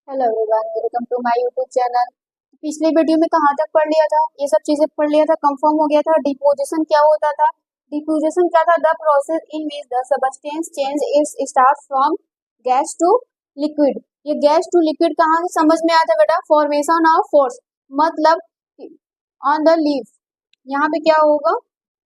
Hello everyone, welcome to my YouTube channel. पिछले video में कहाँ तक पढ़ लिया था, ये सब चीजें पढ़ लिया था, कंफर्म हो गया था। डिपोजिशन क्या होता था? डिपोजिशन क्या था? The process in which the substance change its start from gas to liquid. ये गैस टू लिक्विड कहाँ से समझ में आता बेटा? फॉर्मेशन ऑफ फोर्स, मतलब ऑन द लीफ। यहाँ पे क्या होगा?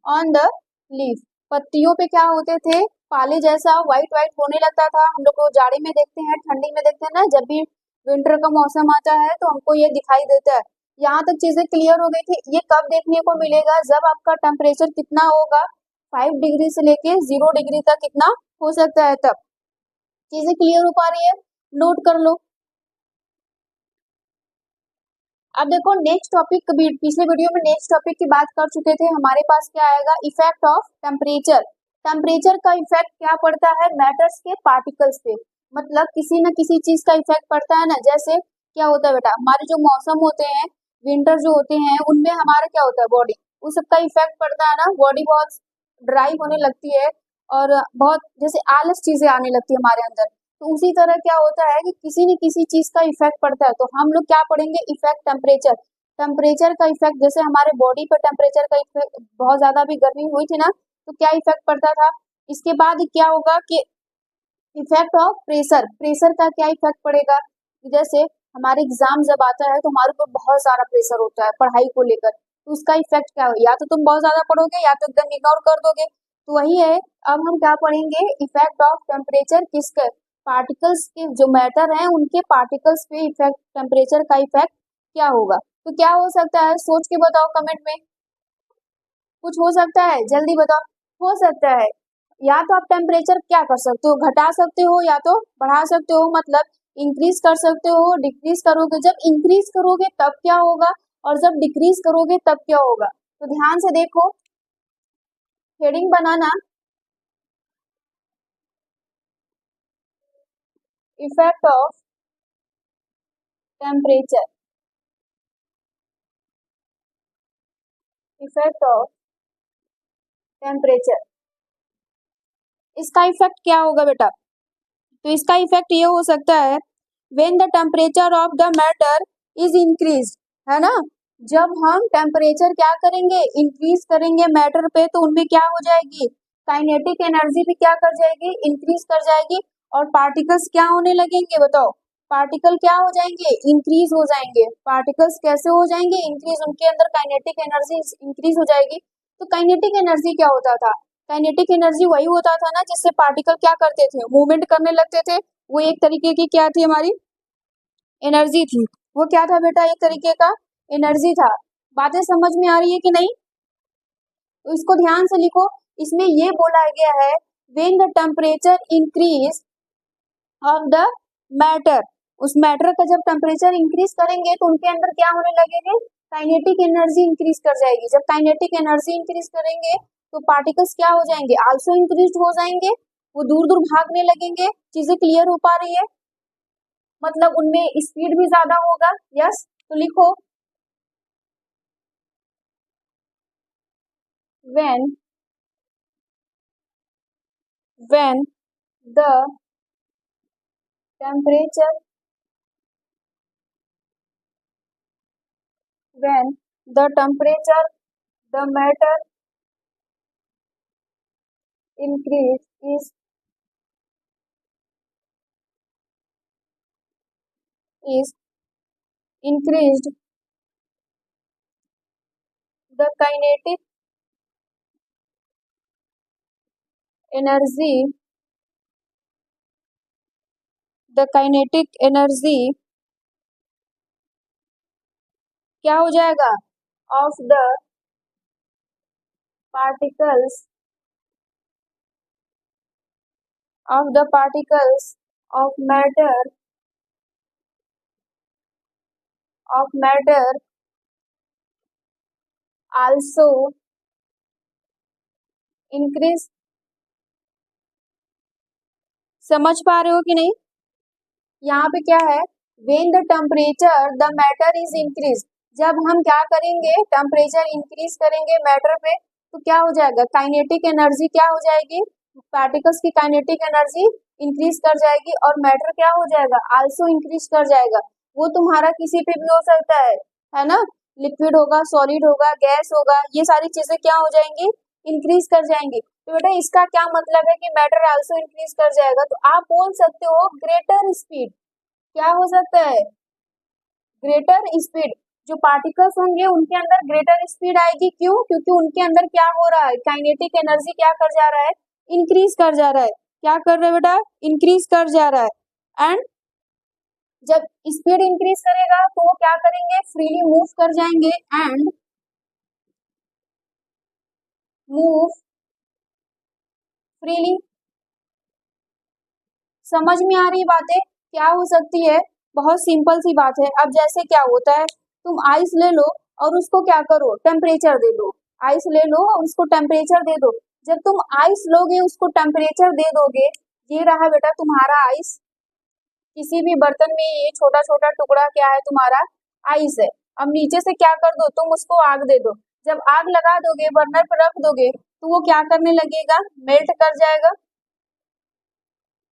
ऑन द लीफ, पत्तियों पे क्या होते थे? पाले जैसा व्हाइट व्हाइट होने लगता था। हम लोग को जाड़े में देखते हैं, ठंडी में देखते हैं ना, जब भी विंटर का मौसम आता है तो हमको ये दिखाई देता है। यहाँ तक चीजें क्लियर हो गई थी। ये कब देखने को मिलेगा? जब आपका टेम्परेचर कितना होगा? 5 डिग्री से लेके 0 डिग्री तक कितना हो सकता है, तब चीजें क्लियर हो पा रही है? नोट कर लो। अब देखो नेक्स्ट टॉपिक, पिछले वीडियो में नेक्स्ट टॉपिक की बात कर चुके थे। हमारे पास क्या आएगा? Effect of temperature. टेम्परेचर का इफेक्ट क्या पड़ता है? मैटर्स के पार्टिकल्स पे, मतलब किसी न किसी चीज का इफेक्ट पड़ता है ना। जैसे क्या होता है बेटा, हमारे जो मौसम होते हैं, विंटर जो होते हैं, उनमें हमारा क्या होता है? बॉडी, उस सबका इफेक्ट पड़ता है ना। बॉडी बहुत ड्राई होने लगती है और बहुत जैसे आलस चीजें आने लगती है हमारे अंदर। तो उसी तरह क्या होता है कि किसी न किसी चीज का इफेक्ट पड़ता है। तो हम लोग क्या पढ़ेंगे? Effect temperature. टेम्परेचर का इफेक्ट, जैसे हमारे बॉडी पर टेम्परेचर का इफेक्ट, बहुत ज्यादा भी गर्मी हुई थी ना, तो क्या इफेक्ट पड़ता था? इसके बाद क्या होगा कि इफेक्ट ऑफ प्रेशर। प्रेशर का क्या इफेक्ट पड़ेगा? जैसे हमारे एग्जाम जब आता है तो हमारे ऊपर बहुत सारा प्रेशर होता है पढ़ाई को लेकर, तो उसका इफेक्ट क्या हो? या तो तुम बहुत ज्यादा पढ़ोगे या तो एकदम इग्नोर कर दोगे। तो वही है। अब हम क्या पढ़ेंगे? इफेक्ट ऑफ टेम्परेचर किसके? पार्टिकल्स के, जो मैटर है उनके पार्टिकल्स पे इफेक्ट, टेम्परेचर का इफेक्ट क्या होगा? तो क्या हो सकता है? सोच के बताओ कमेंट में। कुछ हो सकता है? जल्दी बताओ। हो सकता है, या तो आप टेम्परेचर क्या कर सकते हो? घटा सकते हो या तो बढ़ा सकते हो, मतलब इंक्रीज कर सकते हो, डिक्रीज करोगे। जब इंक्रीज करोगे तब क्या होगा, और जब डिक्रीज करोगे तब क्या होगा? तो ध्यान से देखो, heading banana, effect of temperature, effect of temperature. इसका इफेक्ट क्या होगा बेटा? तो इसका इफेक्ट ये हो सकता है, when the temperature of the matter is increase, है ना। जब हम टेम्परेचर क्या करेंगे? इंक्रीज करेंगे मैटर पे, तो उनमें क्या हो जाएगी? काइनेटिक एनर्जी भी क्या कर जाएगी? इंक्रीज कर जाएगी। और पार्टिकल्स क्या होने लगेंगे बताओ? पार्टिकल क्या हो जाएंगे? इंक्रीज हो जाएंगे। पार्टिकल्स कैसे हो जाएंगे? इंक्रीज, उनके अंदर काइनेटिक एनर्जी इंक्रीज हो जाएगी। तो काइनेटिक एनर्जी क्या होता था? काइनेटिक एनर्जी वही होता था ना, जिससे पार्टिकल क्या करते थे? मूवमेंट करने लगते थे। वो एक तरीके की क्या थी? हमारी एनर्जी थी। वो क्या था बेटा? एक तरीके का एनर्जी था। बातें समझ में आ रही है कि नहीं? तो इसको ध्यान से लिखो। इसमें ये बोला गया है, when the temperature increase of the matter, उस मैटर का जब टेम्परेचर इंक्रीज करेंगे तो उनके अंदर क्या होने लगेंगे? काइनेटिक एनर्जी इंक्रीज कर जाएगी। जब काइनेटिक एनर्जी इंक्रीज करेंगे तो पार्टिकल्स क्या हो जाएंगे? आल्सो इंक्रीज हो जाएंगे। वो दूर दूर भागने लगेंगे। चीजें क्लियर हो पा रही है? मतलब उनमें स्पीड भी ज्यादा होगा। यस, तो लिखो, when when the temperature when the temperature, the matter increase is increased, the kinetic energy, the kinetic energy क्या हो जाएगा? of the particles, of the particles of matter, of matter also increase। समझ पा रहे हो कि नहीं? यहाँ पे क्या है? when the temperature, the matter is increased, जब हम क्या करेंगे? टेम्परेचर इंक्रीज करेंगे मैटर पे, तो क्या हो जाएगा? काइनेटिक एनर्जी क्या हो जाएगी? पार्टिकल्स की काइनेटिक एनर्जी इंक्रीज कर जाएगी और मैटर क्या हो जाएगा, आल्सो इंक्रीज कर जाएगा। वो तुम्हारा किसी पे भी हो सकता है ना, लिक्विड होगा, सॉलिड होगा, गैस होगा, ये सारी चीजें क्या हो जाएंगी, इंक्रीज कर जाएंगी। तो बेटा इसका क्या मतलब है कि मैटर आल्सो इंक्रीज कर जाएगा, तो आप बोल सकते हो ग्रेटर स्पीड। क्या हो सकता है, ग्रेटर स्पीड। जो पार्टिकल्स होंगे उनके अंदर ग्रेटर स्पीड आएगी, क्यों, क्योंकि उनके अंदर क्या हो रहा है, काइनेटिक एनर्जी क्या कर जा रहा है, इंक्रीज कर जा रहा है। क्या कर रहा है बेटा, इंक्रीज कर जा रहा है। एंड जब स्पीड इंक्रीज करेगा तो वो क्या करेंगे, फ्रीली मूव कर जाएंगे एंड मूव फ्रीली। समझ में आ रही बातें, क्या हो सकती है, बहुत सिंपल सी बात है। अब जैसे क्या होता है, तुम आइस ले लो और उसको क्या करो, टेम्परेचर दे दो। आइस ले लो और उसको टेम्परेचर दे दो। जब तुम आइस लोगे उसको टेम्परेचर दे दोगे, ये रहा बेटा तुम्हारा आइस। किसी भी बर्तन में ये छोटा छोटा टुकड़ा क्या है, तुम्हारा आइस है। अब नीचे से क्या कर दो, तुम उसको आग दे दो। जब आग लगा दोगे, बर्नर पर रख दोगे, तो वो क्या करने लगेगा, मेल्ट कर जाएगा।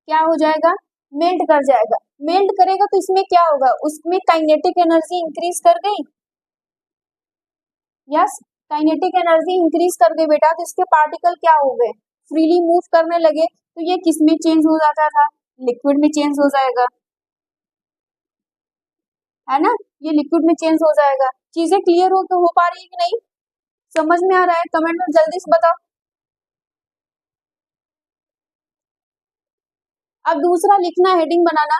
क्या हो जाएगा, मेल्ट कर जाएगा। मेल्ट करेगा तो इसमें क्या होगा, उसमें काइनेटिक एनर्जी इंक्रीज कर गई। यस, काइनेटिक एनर्जी इंक्रीज कर गई बेटा, तो इसके पार्टिकल क्या हो गए, फ्रीली मूव करने लगे। तो ये किस में चेंज हो जाता था, लिक्विड में चेंज हो जाएगा, है ना, ये लिक्विड में चेंज हो जाएगा। चीजें क्लियर हो पा रही है कि नहीं, समझ में आ रहा है, कमेंट में जल्दी से बताओ। अब दूसरा लिखना, हेडिंग बनाना।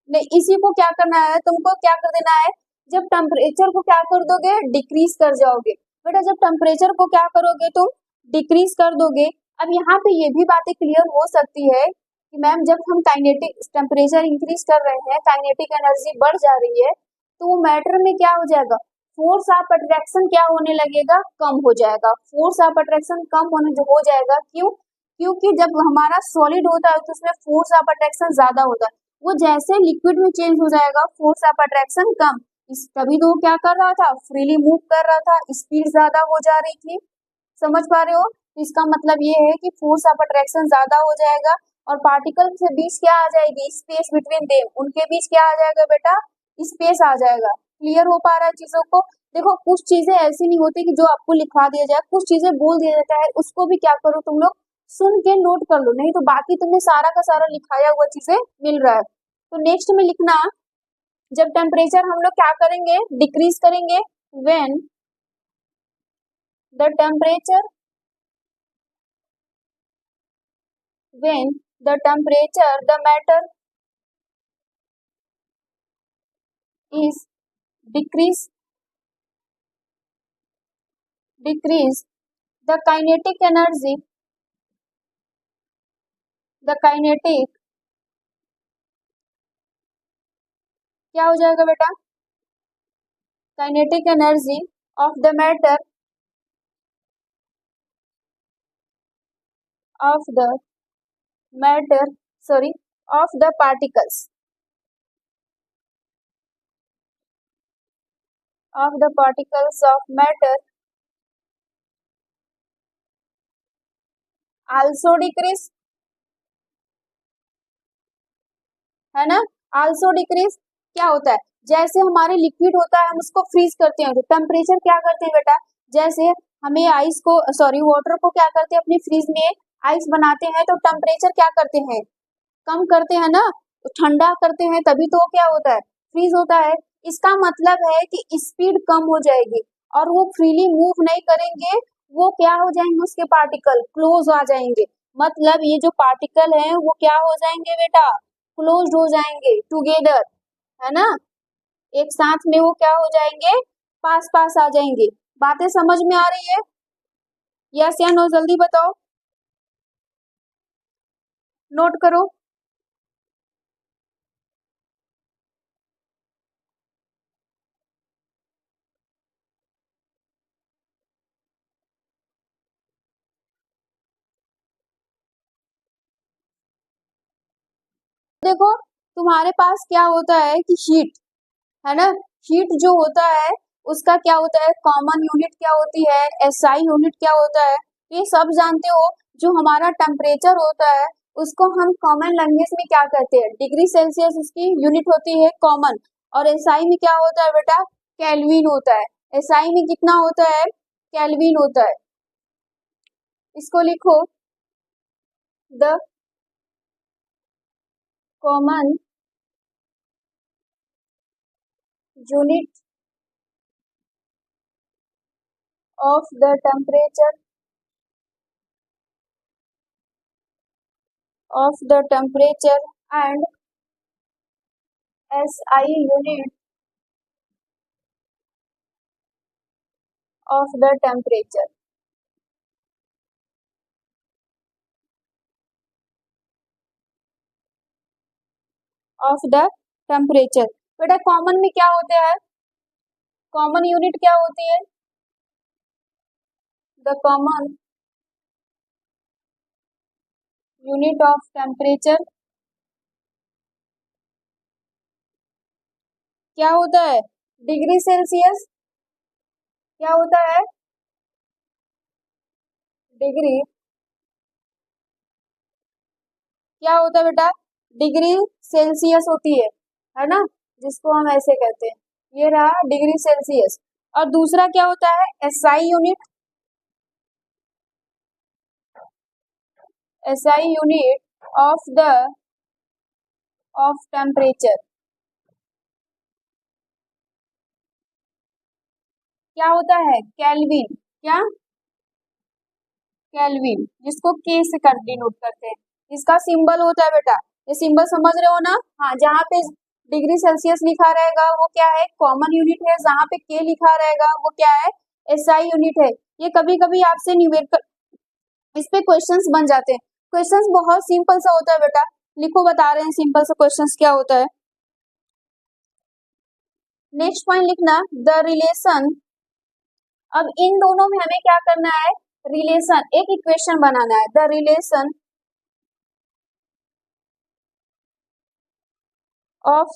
नहीं, इसी को क्या करना है, तुमको क्या कर देना है, जब टेम्परेचर को क्या कर दोगे, डिक्रीज कर जाओगे। बेटा जब टेम्परेचर को क्या करोगे, तुम डिक्रीज कर दोगे। अब यहाँ पे ये भी बातें क्लियर हो सकती है कि मैम जब हम काइनेटिक टेम्परेचर इंक्रीज कर रहे हैं, काइनेटिक एनर्जी बढ़ जा रही है, तो वो मैटर में क्या हो जाएगा, फोर्स ऑफ अट्रैक्शन क्या होने लगेगा, कम हो जाएगा। फोर्स ऑफ अट्रैक्शन कम हो जाएगा, क्यों, क्योंकि जब हमारा सॉलिड होता है तो उसमें फोर्स ऑफ अट्रैक्शन ज्यादा होता है। वो जैसे लिक्विड में चेंज हो जाएगा, फोर्स ऑफ अट्रैक्शन कम। तभी तो वो क्या कर रहा था, फ्रीली मूव कर रहा था, स्पीड ज्यादा हो जा रही थी। समझ पा रहे हो, इसका मतलब ये है कि फोर्स ऑफ अट्रैक्शन ज्यादा हो जाएगा और पार्टिकल के बीच क्या आ जाएगी, स्पेस बिटवीन देम, उनके बीच क्या आ जाएगा बेटा, स्पेस आ जाएगा। क्लियर हो पा रहा है चीजों को। देखो कुछ चीजें ऐसी नहीं होती कि जो आपको लिखवा दिया जाए, कुछ चीजें बोल दिया जाता है, उसको भी क्या करो तुम लोग, सुन के नोट कर लो, नहीं तो बाकी तुम्हें सारा का सारा लिखाया हुआ चीजें मिल रहा है। तो नेक्स्ट में लिखना, जब टेम्परेचर हम लोग क्या करेंगे, डिक्रीज करेंगे, when the temperature the matter is decrease the kinetic energy क्या हो जाएगा बेटा, kinetic energy of the matter of the matter sorry of the particles of matter also decrease, है ना, also decrease। क्या होता है, जैसे हमारे लिक्विड होता है हम उसको फ्रीज करते हैं, तो टेम्परेचर क्या करते हैं बेटा, जैसे हमें आइस को वाटर को क्या करते हैं, अपनी फ्रीज में आइस बनाते हैं, तो टेम्परेचर क्या करते हैं, कम करते हैं ना, तो ठंडा करते हैं, तभी तो क्या होता है, फ्रीज होता है। इसका मतलब है कि स्पीड कम हो जाएगी और वो फ्रीली मूव नहीं करेंगे, वो क्या हो जाएंगे, उसके पार्टिकल क्लोज आ जाएंगे। मतलब ये जो पार्टिकल है वो क्या हो जाएंगे बेटा, क्लोज हो जाएंगे टुगेदर, है ना, एक साथ में वो क्या हो जाएंगे, पास पास आ जाएंगे। बातें समझ में आ रही है, यस या नो, जल्दी बताओ, नोट करो। देखो तुम्हारे पास क्या होता है कि हीट, है ना, हीट जो होता है उसका क्या होता है, कॉमन यूनिट क्या होती है, एसआई यूनिट क्या होता है, ये सब जानते हो। जो हमारा टेम्परेचर होता है उसको हम कॉमन लैंग्वेज में क्या कहते हैं, डिग्री सेल्सियस उसकी यूनिट होती है कॉमन। और एसआई में क्या होता है बेटा, केल्विन होता है। एसआई में कितना होता है, केल्विन होता है। इसको लिखो, the common unit of the temperature and SI unit of the temperature. Of the temperature. बेटा कॉमन में क्या होता है, कॉमन यूनिट क्या होती है, the common unit of temperature क्या होता है, डिग्री सेल्सियस। क्या होता है, डिग्री, क्या होता है बेटा, डिग्री सेल्सियस होती है ना, जिसको हम ऐसे कहते हैं, ये रहा डिग्री सेल्सियस। और दूसरा क्या होता है, SI unit, SI unit of temperature क्या होता है, केल्विन। क्या, केल्विन, जिसको के से कर डिनोट करते हैं, इसका सिंबल होता है बेटा, ये सिंबल समझ रहे हो ना। हाँ, जहाँ पे डिग्री सेल्सियस लिखा रहेगा वो क्या है, कॉमन यूनिट है। जहाँ पे के लिखा रहेगा वो क्या है, SI यूनिट है। ये कभी कभी आपसे न्यूमेरिकल इस पे क्वेश्चंस बन जाते हैं। क्वेश्चंस बहुत सिंपल सा होता है बेटा, लिखो, बता रहे हैं सिंपल सा क्वेश्चंस क्या होता है। नेक्स्ट पॉइंट लिखना, द रिलेशन। अब इन दोनों में हमें क्या करना है, रिलेशन, एक इक्वेशन बनाना है, the relation of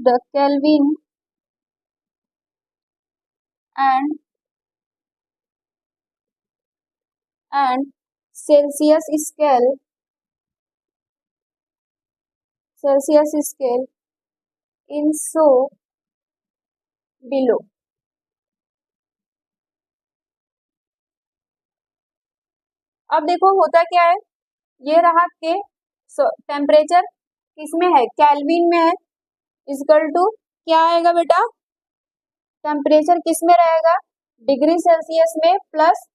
the kelvin and Celsius scale in so below. अब देखो होता क्या है, ये रहा के टेम्परेचर किसमें है, केल्विन में है, इक्वल टू क्या आएगा बेटा, टेम्परेचर किस में रहेगा, डिग्री सेल्सियस में, प्लस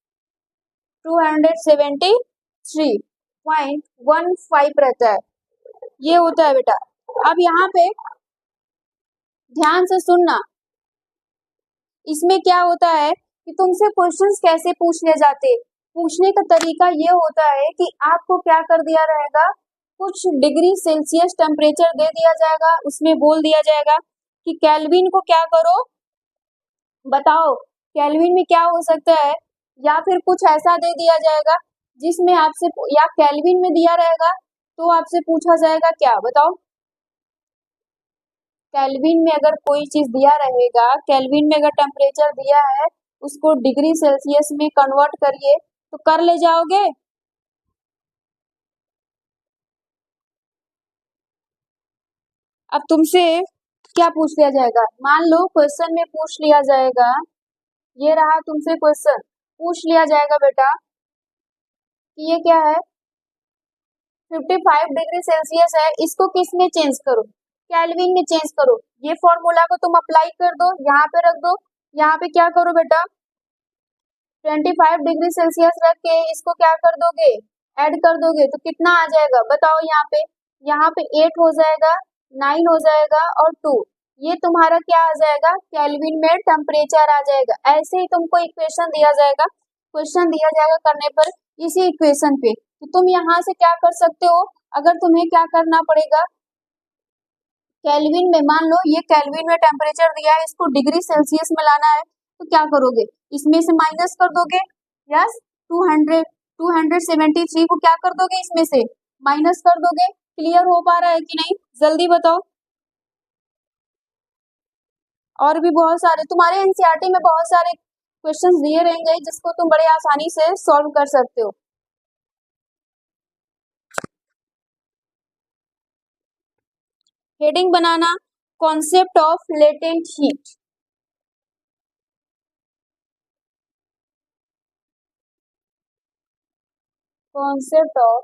273.15 रहता है, ये होता है बेटा। अब यहाँ पे ध्यान से सुनना, इसमें क्या होता है कि तुमसे क्वेश्चंस कैसे पूछ लिए जाते, पूछने का तरीका ये होता है कि आपको क्या कर दिया रहेगा, कुछ डिग्री सेल्सियस टेम्परेचर दे दिया जाएगा, उसमें बोल दिया जाएगा कि केल्विन को क्या करो, बताओ केल्विन में क्या हो सकता है, या फिर कुछ ऐसा दे दिया जाएगा जिसमें आपसे, या केल्विन में दिया रहेगा तो आपसे पूछा जाएगा क्या, बताओ, केल्विन में अगर कोई चीज दिया रहेगा, केल्विन में अगर टेम्परेचर दिया है उसको डिग्री सेल्सियस में कन्वर्ट करिए, तो कर ले जाओगे। अब तुमसे क्या पूछ लिया जाएगा, मान लो क्वेश्चन में पूछ लिया जाएगा, ये रहा तुमसे क्वेश्चन, पूछ लिया जाएगा बेटा कि ये क्या है, 55 डिग्री सेल्सियस है, इसको किस में चेंज करो, केल्विन में चेंज करो। ये फॉर्मूला को तुम अप्लाई कर दो, यहाँ पे रख दो, यहाँ पे क्या करो बेटा, 25 डिग्री सेल्सियस रख के इसको क्या कर दोगे, ऐड कर दोगे, तो कितना आ जाएगा बताओ, यहाँ पे 8 हो जाएगा, 9 हो जाएगा और 2, ये तुम्हारा क्या आ जाएगा, केल्विन में टेम्परेचर आ जाएगा। ऐसे ही तुमको इक्वेशन दिया जाएगा, क्वेश्चन दिया जाएगा करने पर इसी इक्वेशन पे, तो तुम यहाँ से क्या कर सकते हो, अगर तुम्हें क्या करना पड़ेगा, केल्विन में, मान लो ये केल्विन में टेम्परेचर दिया है, इसको डिग्री सेल्सियस में लाना है, तो क्या करोगे, इसमें से माइनस कर दोगे, यस, 273 को क्या कर दोगे, इसमें से माइनस कर दोगे। क्लियर हो पा रहा है कि नहीं, जल्दी बताओ। और भी बहुत सारे तुम्हारे एनसीईआरटी में बहुत सारे क्वेश्चंस दिए रहेंगे जिसको तुम बड़े आसानी से सॉल्व कर सकते हो। Heading banana, concept of latent heat. Concept of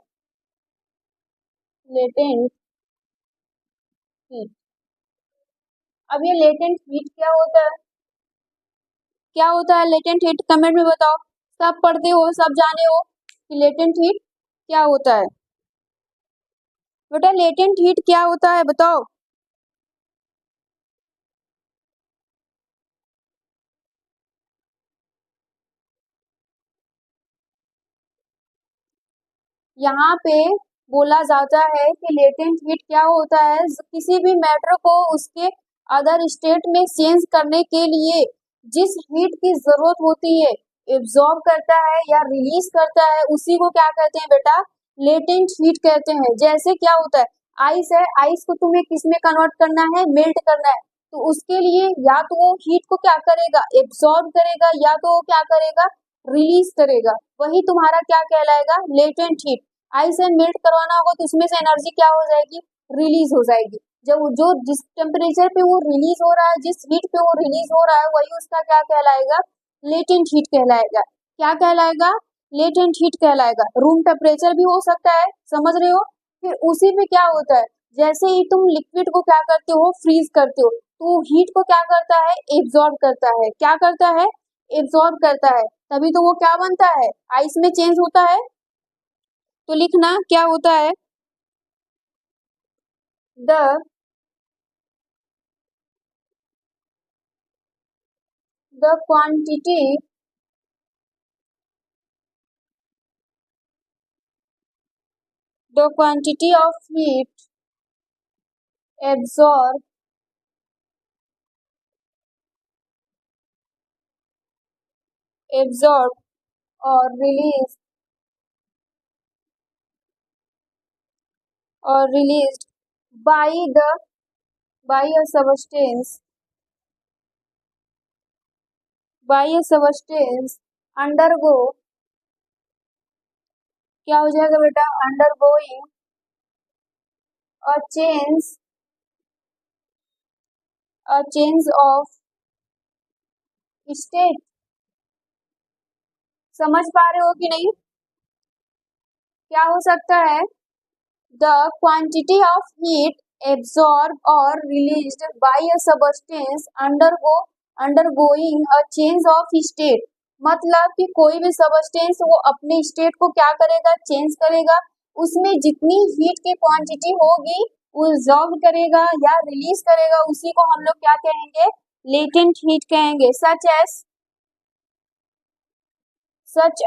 latent heat. अब ये लेटेंट हीट क्या होता है? क्या होता है लेटेंट हीट? कमेंट में बताओ। सब पढ़ते हो, सब जाने हो कि लेटेंट हीट क्या होता है। बेटा लेटेंट हीट क्या होता है बताओ। यहाँ पे बोला जाता है कि लेटेंट हीट क्या होता है, किसी भी मैटर को उसके अदर स्टेट में चेंज करने के लिए जिस हीट की जरूरत होती है, एब्जॉर्ब करता है या रिलीज करता है, उसी को क्या कहते हैं बेटा? लेटेंट हीट कहते हैं। जैसे क्या होता है, आइस है, आइस को तुम्हें किस में कन्वर्ट करना है? मेल्ट करना है। तो उसके लिए या तो वो हीट को क्या करेगा? एब्जॉर्ब करेगा, या तो वो क्या करेगा? रिलीज करेगा। वही तुम्हारा क्या कहलाएगा? Latent heat. आइस है मेल्ट करवाना होगा तो उसमें से एनर्जी क्या हो जाएगी? रिलीज हो जाएगी। जब जो जिस टेम्परेचर पे वो रिलीज हो रहा है, जिस हीट पे वो रिलीज हो रहा है, वही उसका क्या कहलाएगा? लेटेंट हीट कहलाएगा। क्या कहलाएगा? लेटेंट हीट कहलाएगा। रूम टेम्परेचर भी हो सकता है, समझ रहे हो? फिर उसी में क्या होता है, जैसे ही तुम लिक्विड को क्या करते हो? फ्रीज करते हो, तो हीट को क्या करता है? एब्जॉर्ब करता है। क्या करता है? एब्जॉर्ब करता है। तभी तो वो क्या बनता है? आइस में चेंज होता है। तो लिखना क्या होता है? The the quantity of heat absorbed or released by a substance undergo, क्या हो जाएगा बेटा? undergoing a change of state। समझ पा रहे हो कि नहीं? क्या हो सकता है? The quantity of heat absorbed or released by a substance undergoing a change of state। मतलब कि कोई भी सबस्टेंस वो अपने स्टेट को क्या करेगा? चेंज करेगा। उसमें जितनी हीट की क्वांटिटी होगी वो एब्जॉर्ब करेगा या रिलीज करेगा, उसी को हम लोग क्या कहेंगे? लेटेंट हीट कहेंगे। Such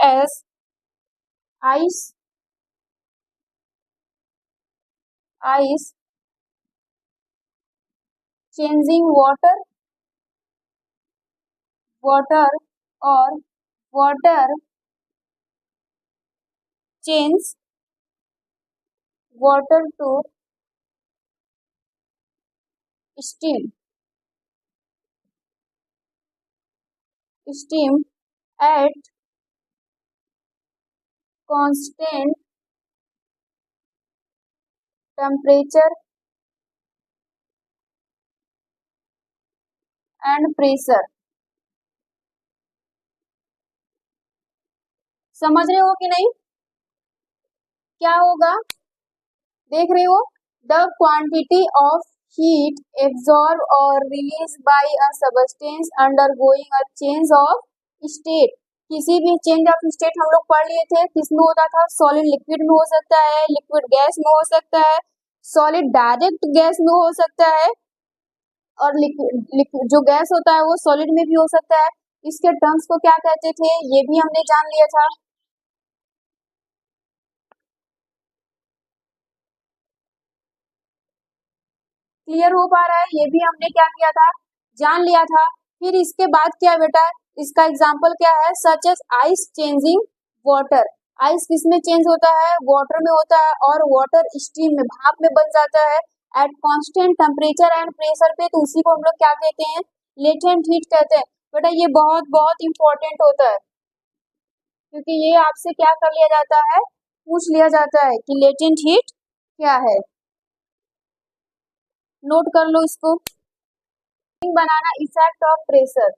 as ice changing water और water change water to steam at constant temperature and pressure. समझ रहे हो कि नहीं? क्या होगा? देख रहे हो? The quantity of heat absorb और release by a substance undergoing a change of state. किसी भी चेंज ऑफ स्टेट हम लोग पढ़ लिए थे, किसमें होता था? सॉलिड लिक्विड में हो सकता है, लिक्विड गैस में हो सकता है, सॉलिड डायरेक्ट गैस में हो सकता है, और लिक्विड जो गैस होता है वो सॉलिड में भी हो सकता है। इसके टर्म्स को क्या कहते थे, ये भी हमने जान लिया था। क्लियर हो पा रहा है? ये भी हमने क्या किया था? जान लिया था। फिर इसके बाद क्या बेटा? इसका एग्जाम्पल क्या है? Such as ice changing water. Ice किस में चेंज होता है? वाटर में होता है, और वाटर स्टीम में, भाप में बन जाता है eight constant temperature and pressure पे। तो उसी को हम लोग क्या कहते हैं? लेटेंट हीट कहते हैं। बेटा ये बहुत बहुत इंपॉर्टेंट होता है, क्योंकि ये आपसे क्या कर लिया जाता है, पूछ लिया जाता है कि लेटेंट हीट क्या है। नोट कर लो इसको। बनाना effect of pressure.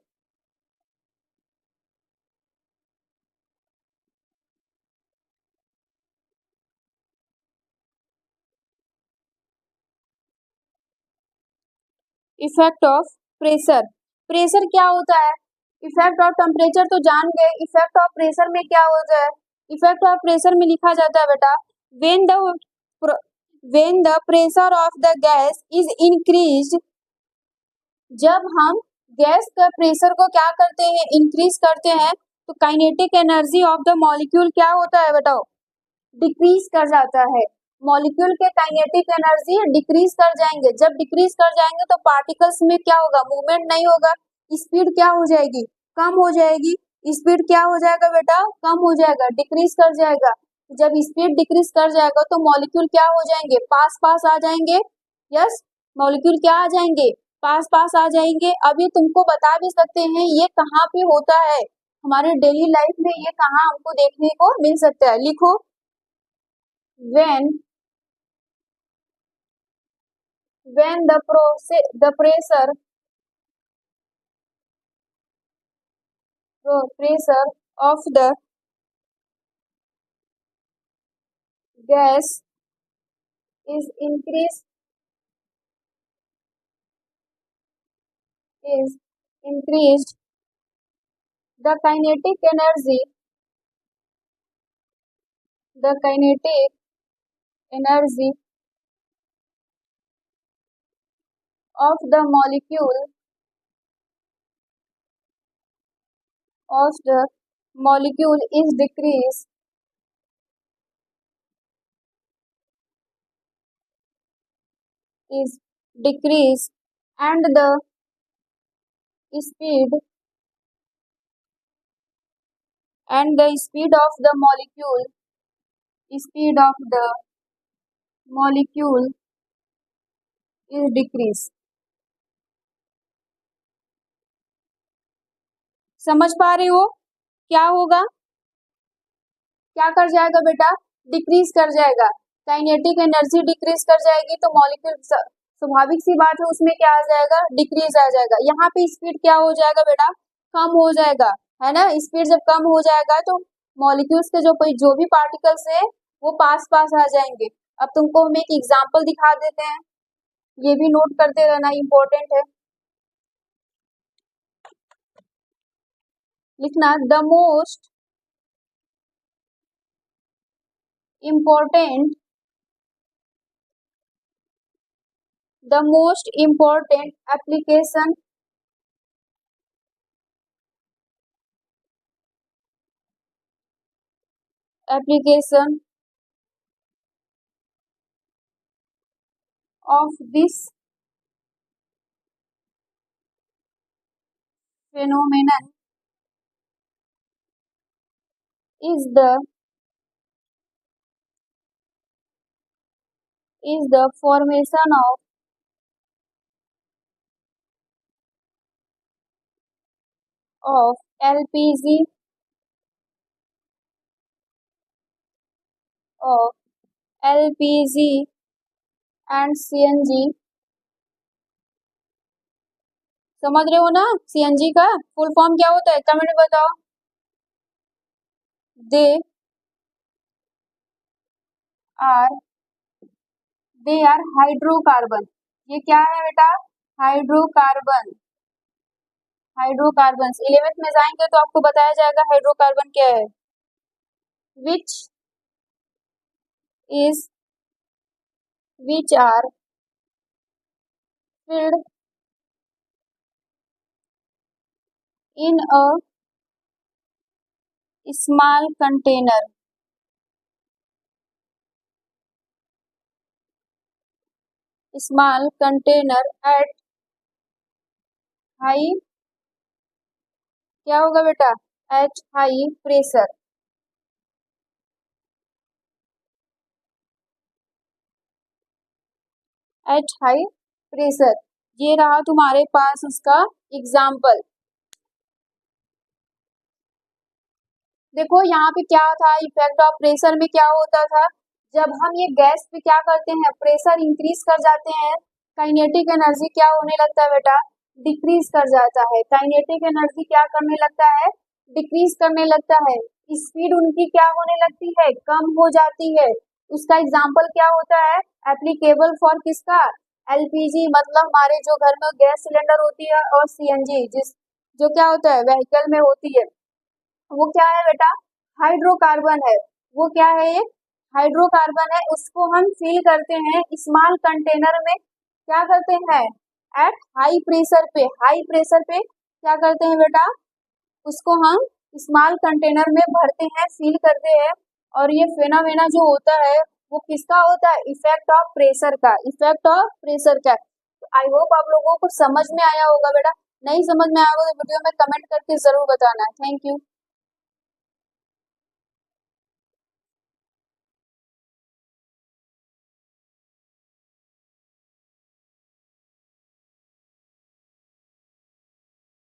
Effect of pressure. Pressure क्या होता है? इफेक्ट ऑफ टेम्परेचर तो जान गए, इफेक्ट ऑफ प्रेशर में क्या होता है? इफेक्ट ऑफ प्रेशर में लिखा जाता है बेटा, when the when the pressure of the gas is increased. जब हम गैस का प्रेशर को क्या करते हैं, इंक्रीज करते हैं, तो kinetic energy of the molecule क्या होता है बताओ, डिक्रीज कर जाता है। मॉलिक्यूल के काइनेटिक एनर्जी डिक्रीज कर जाएंगे। जब डिक्रीज कर जाएंगे तो पार्टिकल्स में क्या होगा, मूवमेंट नहीं होगा, स्पीड क्या हो जाएगी, कम हो जाएगी। स्पीड क्या हो जाएगा बेटा, कम हो जाएगा, डिक्रीज कर जाएगा। जब स्पीड डिक्रीज कर जाएगा तो मॉलिक्यूल क्या हो जाएंगे, पास पास आ जाएंगे। यस, मॉलिक्यूल क्या आ जाएंगे, पास पास आ जाएंगे। अभी तुमको बता भी सकते हैं ये कहाँ पे होता है, हमारे डेली लाइफ में ये कहाँ हमको देखने को मिल सकता है। लिखो, when the pressure of the gas is increased, the kinetic energy of the molecule is decreased, and the speed of the molecule is decreased। समझ पा रहे हो क्या होगा, क्या कर जाएगा बेटा, डिक्रीज कर जाएगा। काइनेटिक एनर्जी डिक्रीज कर जाएगी तो मॉलिक्यूल, स्वाभाविक सी बात है, उसमें क्या आ जाएगा, डिक्रीज आ जाएगा। यहाँ पे स्पीड क्या हो जाएगा बेटा, कम हो जाएगा, है ना। स्पीड जब कम हो जाएगा तो मॉलिक्यूल्स के जो भी पार्टिकल्स है वो पास पास आ जाएंगे। अब तुमको हम एक एग्जाम्पल दिखा देते हैं, ये भी नोट करते रहना, इम्पोर्टेंट है। लिखना, the most important application of this phenomenon is the formation of LPG and CNG। समझ रहे हो ना, CNG का फुल फॉर्म क्या होता है, कमेंट में बताओ। They are hydrocarbon. ये क्या है बेटा, हाइड्रोकार्बन। हाइड्रोकार्बन 11th में जाएंगे तो आपको बताया जाएगा हाइड्रोकार्बन क्या है। Which are filled in a small container at high, क्या होगा बेटा, at high pressure। at high pressure ये रहा तुम्हारे पास उसका एग्जाम्पल। देखो यहाँ पे क्या था, इफेक्ट ऑफ प्रेशर में क्या होता था, जब हम ये गैस पे क्या करते हैं, प्रेशर इंक्रीज कर जाते हैं, काइनेटिक एनर्जी क्या होने लगता है बेटा, डिक्रीज कर जाता है। काइनेटिक एनर्जी क्या करने लगता है, डिक्रीज करने लगता है। स्पीड उनकी क्या होने लगती है, कम हो जाती है। उसका एग्जाम्पल क्या होता है, एप्लीकेबल फॉर किसका, एलपीजी, मतलब हमारे जो घर में गैस सिलेंडर होती है, और सीएनजी जिस जो क्या होता है व्हीकल में होती है, वो क्या है बेटा, हाइड्रोकार्बन है। वो क्या है, ये हाइड्रोकार्बन है। उसको हम फिल करते हैं स्मॉल कंटेनर में, क्या करते हैं, एट हाई प्रेशर पे। हाई प्रेशर पे क्या करते हैं बेटा, उसको हम स्मॉल कंटेनर में भरते हैं, फिल करते हैं। और ये फेनोमेना जो होता है वो किसका होता है, इफेक्ट ऑफ प्रेशर का, इफेक्ट ऑफ प्रेशर का। तो आई होप आप लोगों को समझ में आया होगा बेटा। नहीं समझ में आया होगा तो वीडियो में कमेंट करके जरूर बताना। Thank you.